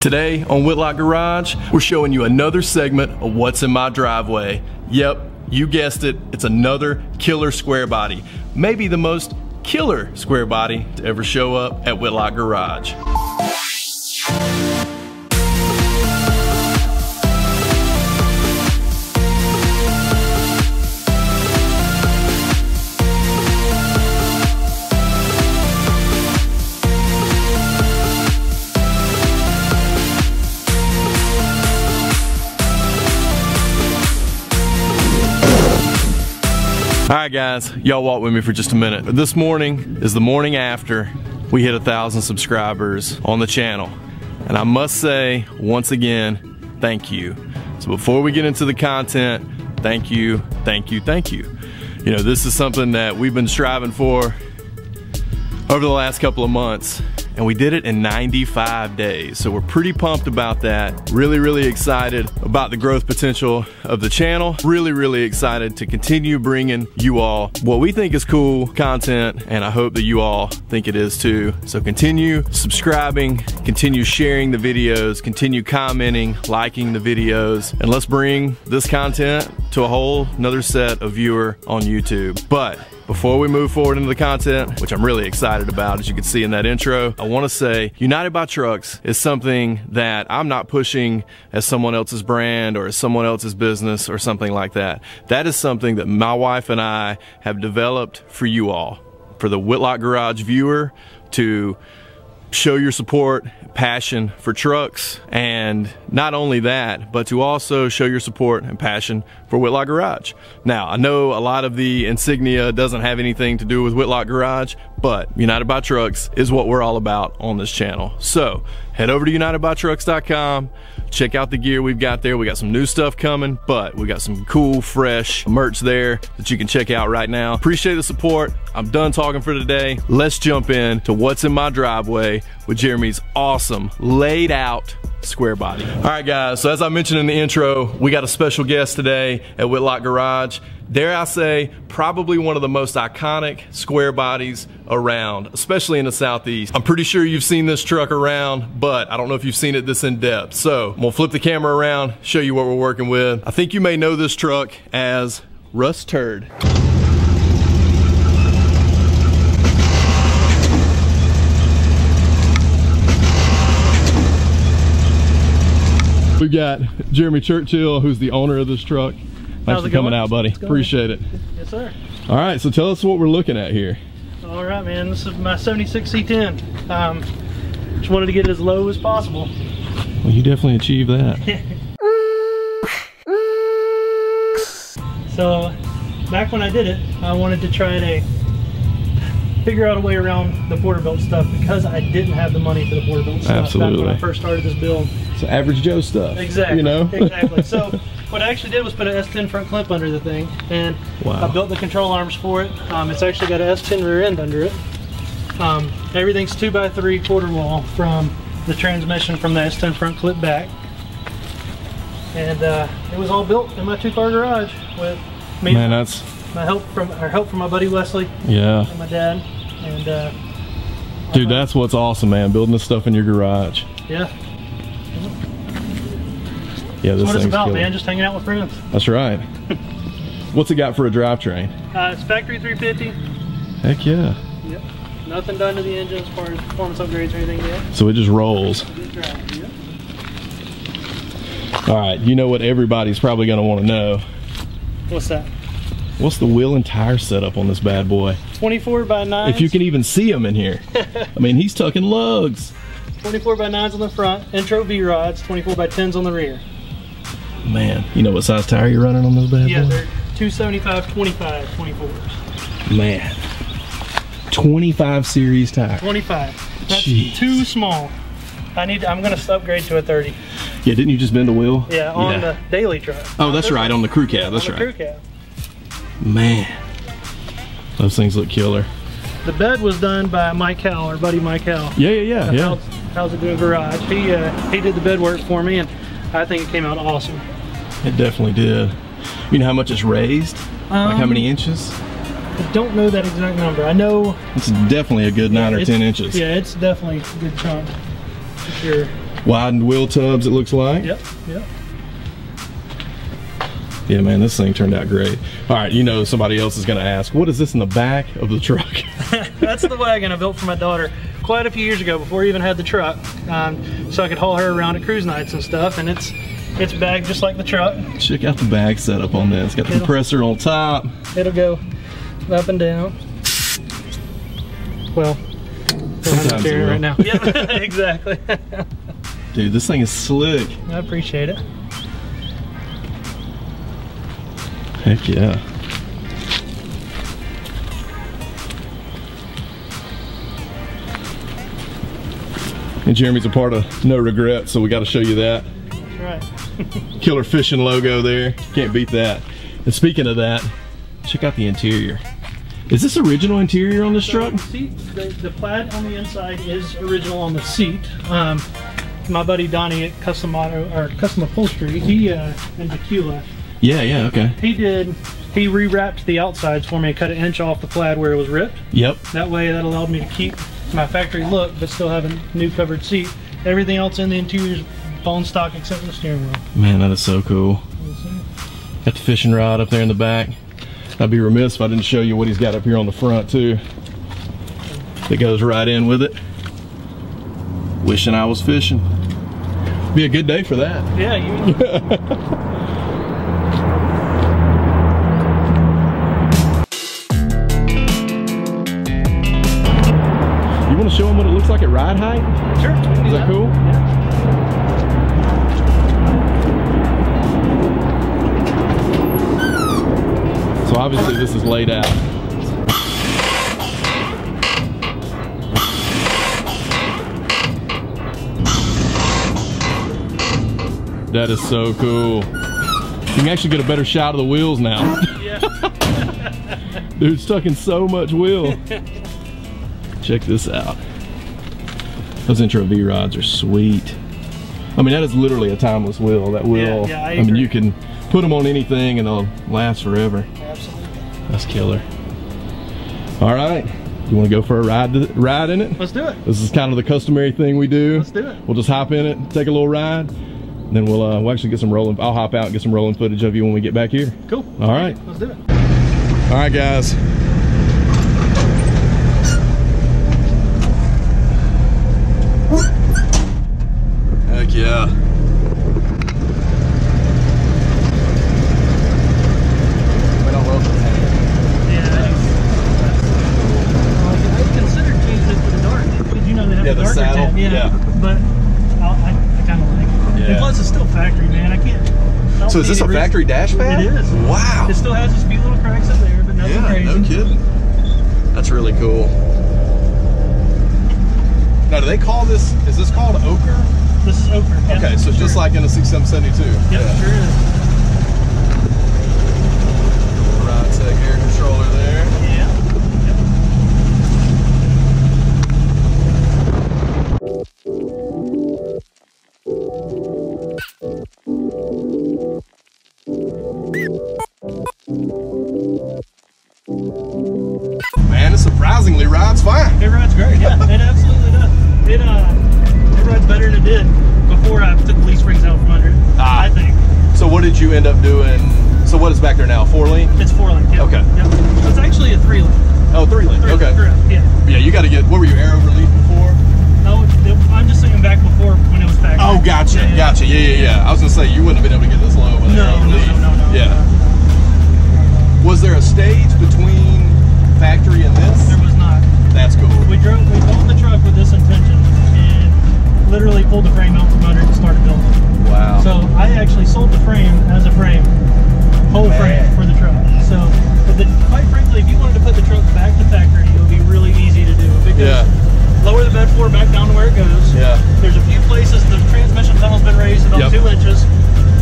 Today on Whitlock Garage, we're showing you another segment of what's in my driveway. Yep, you guessed it, it's another killer square body. Maybe the most killer square body to ever show up at Whitlock Garage. Alright guys, y'all walk with me for just a minute. This morning is the morning after we hit 1,000 subscribers on the channel. And I must say, once again, thank you. So before we get into the content, thank you, thank you, thank you. You know, this is something that we've been striving for over the last couple of months. And we did it in 95 days. So we're pretty pumped about that. Really excited about the growth potential of the channel. Really excited to continue bringing you all what we think is cool content, and I hope that you all think it is too. So continue subscribing, continue sharing the videos, continue commenting, liking the videos, and let's bring this content to a whole another set of viewer on YouTube. But before we move forward into the content, which I'm really excited about, as you can see in that intro, I want to say United by Trucks is something that I'm not pushing as someone else's brand or as someone else's business or something like that. That is something that my wife and I have developed for you all, for the Whitlock Garage viewer, to show your support, passion for trucks, and not only that, but to also show your support and passion for Whitlock Garage. Now, I know a lot of the insignia doesn't have anything to do with Whitlock Garage, but United by Trucks is what we're all about on this channel. So head over to unitedbytrucks.com, check out the gear we've got there. We got some new stuff coming, but we got some cool, fresh merch there that you can check out right now. Appreciate the support. I'm done talking for today. Let's jump in to what's in my driveway with Jeremy's awesome laid out square body. All right guys, so as I mentioned in the intro, we got a special guest today at Whitlock Garage. Dare I say, probably one of the most iconic square bodies around, especially in the Southeast. I'm pretty sure you've seen this truck around, but I don't know if you've seen it this in depth. So I'm gonna flip the camera around, show you what we're working with. I think you may know this truck as Rusturd. We've got Jeremy Churchill, who's the owner of this truck. Thanks for coming out, buddy. Appreciate it. Yes, sir. All right, so tell us what we're looking at here. All right, man. This is my 76 C10. Just wanted to get it as low as possible. Well, you definitely achieved that. So, back when I did it, I wanted to try to figure out a way around the Porterbuilt stuff because I didn't have the money for the Porterbuilt stuff. Absolutely. Back when I first started this build. So average Joe stuff. Exactly. You know? Exactly. So what I actually did was put an S10 front clip under the thing, and wow. I built the control arms for it. It's actually got an S10 rear end under it. Everything's 2x3 quarter wall from the transmission from the S10 front clip back, and it was all built in my 2-car garage with me. Man, that's help from my buddy Wesley. Yeah. And my dad. And dude, that's what's awesome, man. Building this stuff in your garage. Yeah. Yeah, this That's what it's about, killer. man. Just hanging out with friends. That's right. What's it got for a drivetrain? It's factory 350. Heck yeah. Yep. Nothing done to the engine as far as performance upgrades or anything yet. So it just rolls. Good drive. Yep. All right, you know what everybody's probably going to want to know. What's that? What's the wheel and tire setup on this bad boy? 24 by 9. If you can even see them in here. I mean, he's tucking lugs. 24 by 9s on the front, intro V-rods, 24 by 10s on the rear. Man, you know what size tire you're running on those bad boys? Yeah, they're 275, 25, 24s. Man, 25 series tire. 25. That's Jeez. too small. I'm gonna upgrade to a 30. Yeah, didn't you just bend the wheel? Yeah, on the daily truck. Oh, that's right, on the crew cab. That's right. Crew cab. Man, those things look killer. The bed was done by Mike Howell, our buddy Mike Howell. Yeah. How's it doing garage? He did the bed work for me, and I think it came out awesome. It definitely did. You know how much it's raised? Like how many inches? I don't know that exact number. I know it's definitely a good 9 or 10 inches. Yeah, it's definitely a good chunk for sure. Widened wheel tubs, it looks like. Yep, yep. Yeah, man, this thing turned out great. All right, you know somebody else is gonna ask, what is this in the back of the truck? That's the wagon I built for my daughter quite a few years ago before I even had the truck. So I could haul her around at cruise nights and stuff, and it's bagged just like the truck. Check out the bag setup on this. Got the compressor on top. It'll go up and down. Well, sometimes it will. right now. Yeah, exactly. Dude, this thing is slick. I appreciate it. Heck yeah. And Jeremy's a part of No Regrets, so we got to show you that. That's right. Killer Fishing logo there. Can't beat that. And speaking of that, check out the interior. Is this original interior on this truck? The plaid on the inside is original on the seat. My buddy Donnie at Custom Upholstery, he in Tequila. Yeah, okay. He rewrapped the outsides for me and cut an inch off the plaid where it was ripped. Yep. That way that allowed me to keep my factory look but still have a new covered seat. Everything else in the interior is bone stock except for the steering wheel. Man, that is so cool. Got the fishing rod up there in the back. I'd be remiss if I didn't show you what he's got up here on the front too. It goes right in with it. Wishing I was fishing. Be a good day for that. Yeah, you You want to show them what it looks like at ride height? Sure. Is that cool? Yeah. So obviously this is laid out. That is so cool. You can actually get a better shot of the wheels now. Yeah. Dude, stuck in so much wheel. Check this out. Those Intro V rods are sweet. I mean, that is literally a timeless wheel. That wheel, yeah, I mean, you can put them on anything and they'll last forever. Absolutely. That's killer. All right, you want to go for a ride in it? Let's do it. This is kind of the customary thing we do. Let's do it. We'll just hop in it, take a little ride, and then we'll actually get some rolling. I'll hop out and get some rolling footage of you when we get back here. Cool. All right. Let's do it. All right, guys. Heck yeah. I considered changing it to the dark because you know they have a darker saddle. tint. Yeah. But I kind of like it. Yeah. And plus, it's still factory, man. I can't. So is this a factory dash pad? It is. Wow. It still has a few little cracks up there, but nothing crazy. No kidding. That's really cool. Now, do they call this? Is this called ochre? This is ochre. Yeah, okay, so just like in a 6772. Yep, yeah. Sure is. Right sec air controller there. Yeah. Man, it surprisingly rides fine. It rides great. Yeah, it absolutely does. It rides better than it did before I took the leaf springs out from under it. I think. So what did you end up doing? So what is back there now? 4-link? It's 4-link. Yep. Okay. Yep. It's actually a 3-link. Oh, 3-link. Okay. Correct. Yeah. Yeah, you got to get. What were you, aero relief before? No, I'm just saying back before when it was factory. Oh, gotcha. Yeah, yeah. Gotcha. Yeah. I was gonna say you wouldn't have been able to get this low with aero relief. No. Yeah. Was there a stage between factory and this? There was not. That's cool. We built the truck with this intention and literally pulled the frame out from under it and started building. Wow. So I actually sold the frame as a frame, whole frame for the truck. So, quite frankly, if you wanted to put the truck back to factory, it would be really easy to do because lower the bed floor back down to where it goes. Yeah. There's a few places the transmission tunnel's been raised about 2 inches.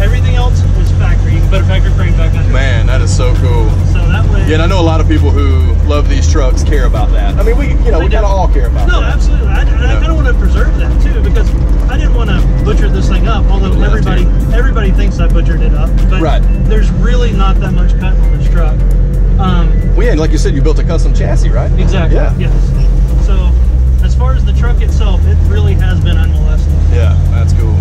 Everything else is factory. You can put a factory frame back under. Man, that is so cool. So that way. Yeah, and I know a lot of people who love these trucks care about that. I mean, we kind of all care about that. No, absolutely. I kind of want to preserve that too because I didn't want to butcher this thing up. Although everybody thinks I butchered it up, but there's really not that much cut on this truck. Well, yeah, like you said, you built a custom chassis, right? Exactly. Yeah. Yes. So as far as the truck itself, it really has been unmolested. Yeah, that's cool.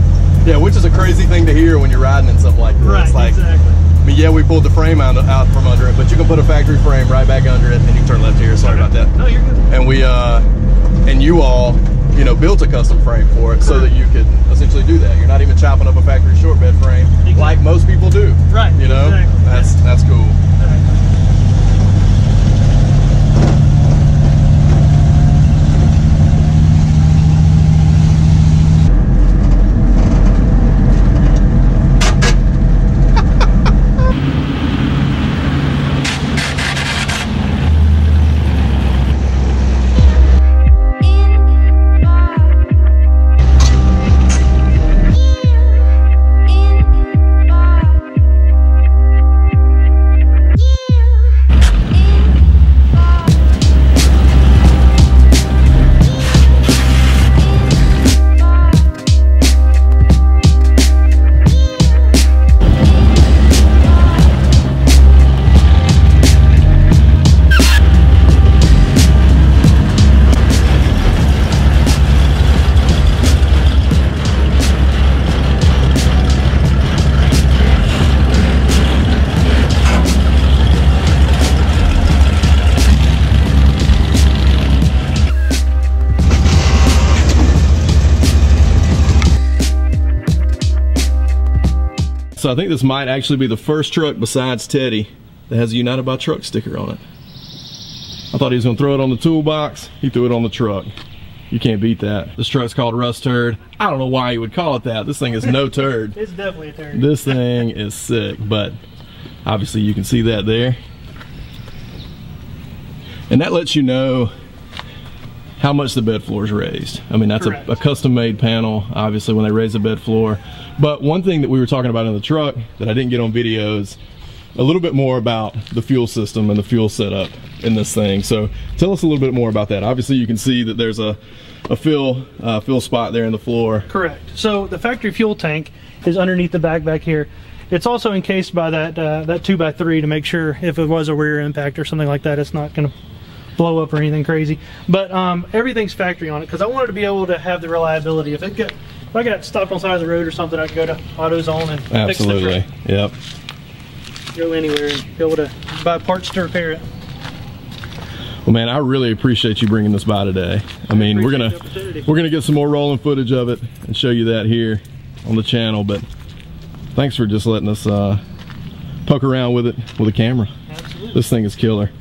Yeah, which is a crazy thing to hear when you're riding in something like this. Right, like, exactly. I mean, yeah, we pulled the frame out from under it, but you can put a factory frame right back under it, and you can turn left here. Sorry about that. No, you're good. And we, and you all, you know, built a custom frame for it so that you could essentially do that. You're not even chopping up a factory short bed frame like most people do. Right. You know, exactly. that's cool. Exactly. So I think this might actually be the first truck besides Teddy that has a United by Truck sticker on it. I thought he was gonna throw it on the toolbox. He threw it on the truck. You can't beat that. This truck's called Rusturd. I don't know why you would call it that. This thing is no turd. It's definitely a turd. This thing is sick, but obviously you can see that there. And that lets you know how much the bed floor is raised. I mean, that's a custom made panel, obviously, when they raise the bed floor. But one thing that we were talking about in the truck that I didn't get on video is a little bit more about the fuel system and the fuel setup in this thing. So tell us a little bit more about that. Obviously you can see that there's a fill spot there in the floor. Correct. So the factory fuel tank is underneath the back here. It's also encased by that 2x3 to make sure if it was a rear impact or something like that, it's not going to blow up or anything crazy. But everything's factory on it because I wanted to be able to have the reliability. If I got stopped on the side of the road or something, I could go to AutoZone and fix the truck. Yep. Go anywhere and be able to buy parts to repair it. Well, man, I really appreciate you bringing this by today. I mean, we're gonna get some more rolling footage of it and show you that here on the channel. But thanks for just letting us poke around with it with a camera. Absolutely. This thing is killer.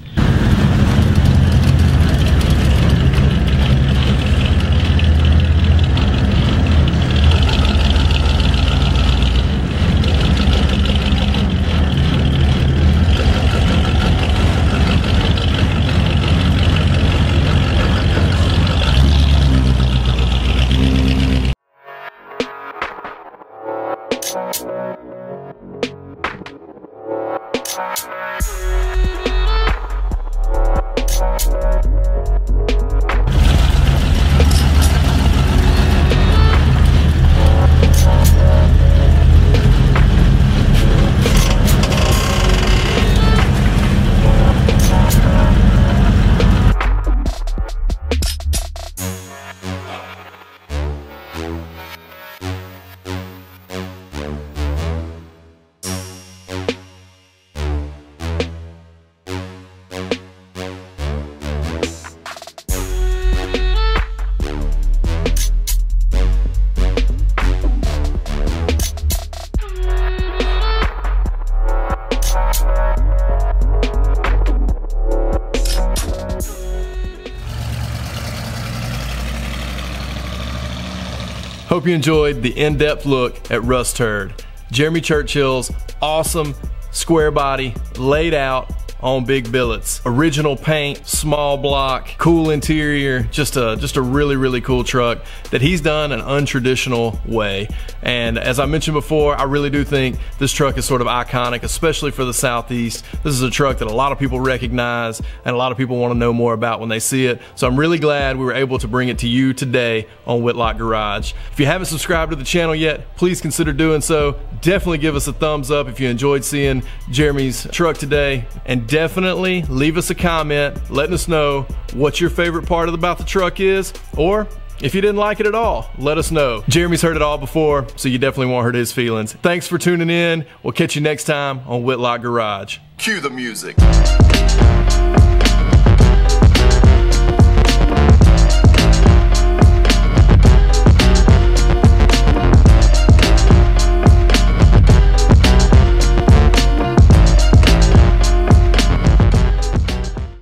Hope you enjoyed the in-depth look at Rusturd, Jeremy Churchill's awesome square body laid out on big billets. Original paint, small block, cool interior, just a really, really cool truck that he's done an untraditional way. And as I mentioned before, I really do think this truck is sort of iconic, especially for the Southeast. This is a truck that a lot of people recognize and a lot of people want to know more about when they see it. So I'm really glad we were able to bring it to you today on Whitlock Garage. If you haven't subscribed to the channel yet, please consider doing so. Definitely give us a thumbs up if you enjoyed seeing Jeremy's truck today, and definitely leave us a comment letting us know what your favorite part about the truck is, or if you didn't like it at all, let us know. Jeremy's heard it all before, so you definitely won't hurt his feelings. Thanks for tuning in. We'll catch you next time on Whitlock Garage. Cue the music.